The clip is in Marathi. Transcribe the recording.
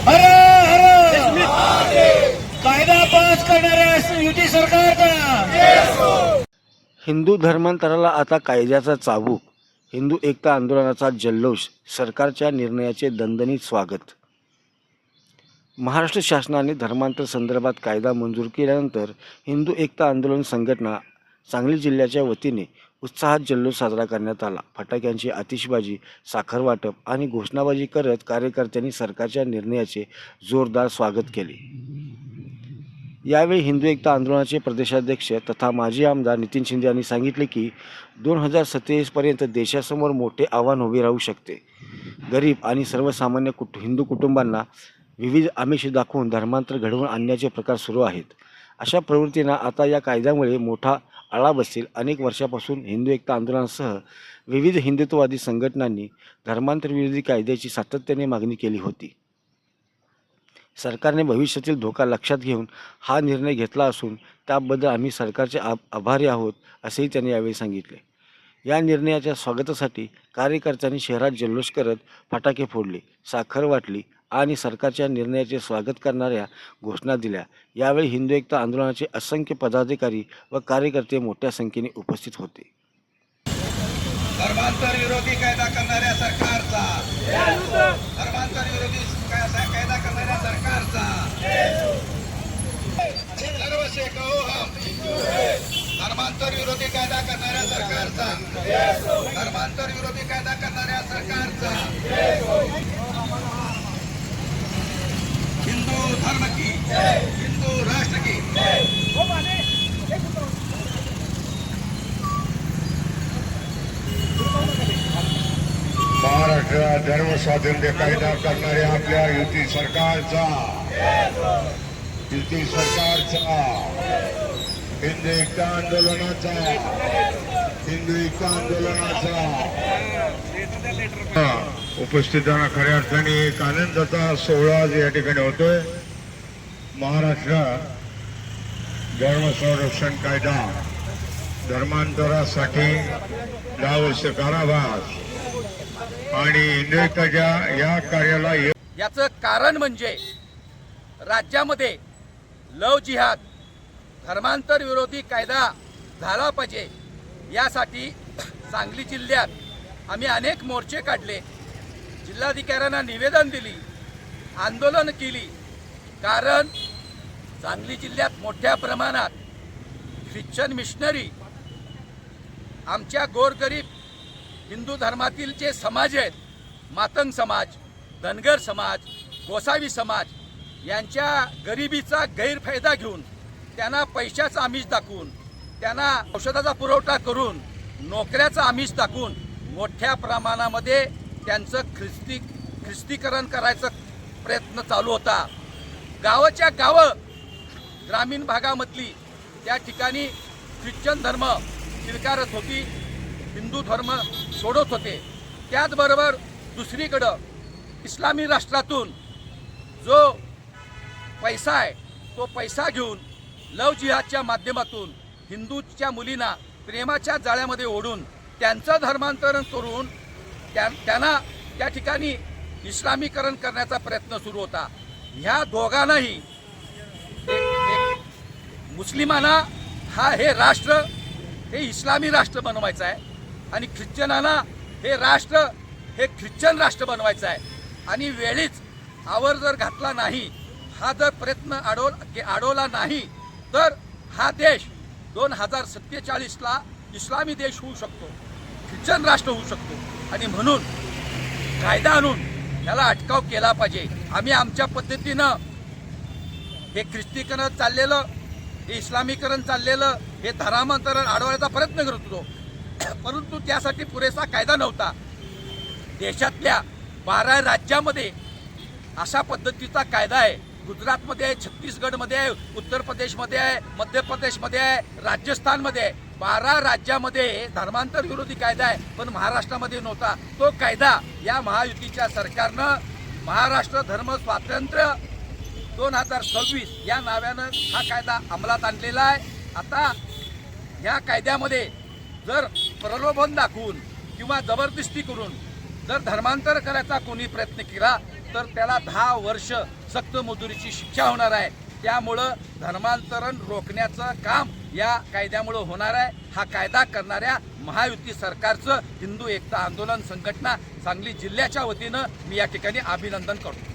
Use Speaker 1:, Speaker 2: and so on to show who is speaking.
Speaker 1: हर हर कायदा पास करणाऱ्या युती सरकारचा
Speaker 2: हिंदू धर्मांतराला आता कायद्याचा चाबूक, हिंदू एकता आंदोलनाचा जल्लोष, सरकारच्या निर्णयाचे दणदणीत स्वागत. महाराष्ट्र शासनाने धर्मांतर संदर्भात कायदा मंजूर केल्यानंतर हिंदू एकता आंदोलन संघटना सांगली जिल्ह्याच्या वतीने उत्साहात जल्लोष साजरा करण्यात आला. फटाक्यांची आतिषबाजी, साखर वाटप आणि घोषणाबाजी करत कार्यकर्त्यांनी सरकारच्या निर्णयाचे जोरदार स्वागत केले. यावेळी हिंदू एकता आंदोलनाचे प्रदेशाध्यक्ष तथा माजी आमदार नितीन शिंदे यांनी सांगितले की 2027 पर्यंत देशासमोर मोठे आव्हान उभे राहू शकते. गरीब आणि सर्वसामान्य हिंदू कुटुंबांना विविध आमिषे दाखवून धर्मांतर घडवून आणण्याचे प्रकार सुरू आहेत. अशा प्रवृत्तींना आता या कायद्यामुळे मोठा आळा बसेल. अनेक वर्षापासून हिंदू एकता आंदोलनासह विविध हिंदुत्ववादी संघटनांनी धर्मांतर विरोधी कायद्याची सातत्याने मागणी केली होती. सरकारने भविष्यातील धोका लक्षात घेऊन हा निर्णय घेतला असून त्याबद्दल आम्ही सरकारचे आभारी आहोत, असेही त्यांनी यावेळी सांगितले. या निर्णयाच्या स्वागतासाठी कार्यकर्त्यांनी शहरात जल्लोष करत फटाके फोडले, साखर वाटली आणि सरकारच्या निर्णयाचे स्वागत करणाऱ्या घोषणा दिल्या. यावेळी हिंदू एकता आंदोलनाचे असंख्य पदाधिकारी व कार्यकर्ते मोठ्या संख्येने उपस्थित होते.
Speaker 3: धर्मांतर विरोधी कायदा करणाऱ्या सरकारचा, धर्मांतर विरोधी कायदा करणाऱ्या सरकारचा सर्व से कहो हम, धर्मांतर विरोधी कायदा करणाऱ्या सरकारचा, धर्मांतर विरोधी कायदा करणाऱ्या सरकारचा, हिंदू धर्म की, हिंदू राष्ट्र की.
Speaker 4: महाराष्ट्रात धर्म स्वातंत्र्य कायदा करणाऱ्या आपल्या युती सरकारचा, युती सरकारचा, हिंदू एकता आंदोलनाचा, हिंदू एकता आंदोलनाचा उपस्थितांना खऱ्या अर्थाने एक आनंदाचा सोहळा या ठिकाणी होतोय. महाराष्ट्र धर्म संरक्षण कायदा, धर्मांतरासाठी 10 वर्ष कारावास आणि हिंदू एकताच्या या कार्याला
Speaker 3: याचं कारण म्हणजे राज्यामध्ये लव जिहाद, धर्मांतर विरोधी कायदा झाला पाहिजे. यासाठी सांगली जिल्ह्यात आम्ही अनेक मोर्चे काढले, जिल्हाधिकाऱ्यांना निवेदन दिली, आंदोलन केली. कारण सांगली जिल्ह्यात मोठ्या प्रमाणात ख्रिश्चन मिशनरी, आमच्या गोरगरीब हिंदू धर्मातील जे समाज आहेत, मातंग समाज, धनगर समाज, गोसावी समाज, यांच्या गरिबीचा गैरफायदा घेऊन त्यांना पैशाचा आमिष दाखवून, त्यांना औषधाचा पुरवठा करून, नोकऱ्याचा आमिष दाखवून मोठ्या प्रमाणामध्ये त्यांचं ख्रिस्तीकरण करायचा प्रयत्न चालू होता. गावाच्या गावं, ग्रामीण भागामधली त्या ठिकाणी ख्रिश्चन धर्म स्वीकारत होती, हिंदू धर्म सोडत होते. त्याचबरोबर दुसरीकडं इस्लामी राष्ट्रातून जो पैसा आहे तो पैसा घेऊन लव जिहादच्या माध्यमातून हिंदूच्या मुलींना प्रेमाच्या जाळ्यामध्ये ओढून त्यांचं धर्मांतरण करून त्यांना त्या ठिकाणी इस्लामीकरण करण्याचा प्रयत्न सुरू होता. ह्या दोघांनाही मुस्लिमांना हे राष्ट्र हे इस्लामी राष्ट्र बनवायचं आहे आणि ख्रिश्चनांना हे राष्ट्र हे ख्रिश्चन राष्ट्र बनवायचं आहे. आणि वेळीच आवर जर घातला नाही, हा जर प्रयत्न अडवला नाही तर हा देश 2047ला इस्लामी देश होऊ शकतो, ख्रिश्चन राष्ट्र होऊ शकतो. आणि म्हणून कायदा आणून याला अटकाव केला पाहिजे. आम्ही आमच्या पद्धतीनं हे ख्रिस्तीकरण चाललेलं, हे इस्लामीकरण चाललेलं, हे धर्मांतरण अडवण्याचा प्रयत्न करत होतो. परंतु त्यासाठी पुरेसा कायदा नव्हता. देशातल्या 12 राज्यामध्ये अशा पद्धतीचा कायदा आहे. गुजरातमध्ये आहे, छत्तीसगडमध्ये आहे, उत्तर प्रदेशमध्ये आहे, मध्य प्रदेशमध्ये आहे, राजस्थानमध्ये आहे. 12 राज्यामध्ये धर्मांतर विरोधी कायदा आहे, पण महाराष्ट्रामध्ये नव्हता. तो कायदा या महायुतीच्या सरकारनं महाराष्ट्र धर्म स्वातंत्र्य 2026 या नावानं हा कायदा अंमलात आणलेला आहे. आता या कायद्यामध्ये जर प्रलोभन दाखवून किंवा जबरदस्ती करून जर धर्मांतर करायचा कोणी प्रयत्न केला तर त्याला 10 वर्ष सक्त मजुरीची शिक्षा होणार आहे. त्यामुळं धर्मांतरण रोखण्याचं काम या कायद्यामुळं होणार आहे. हा कायदा करणाऱ्या महायुती सरकारचं हिंदू एकता आंदोलन संघटना सांगली जिल्ह्याच्या वतीनं मी या ठिकाणी अभिनंदन करतो.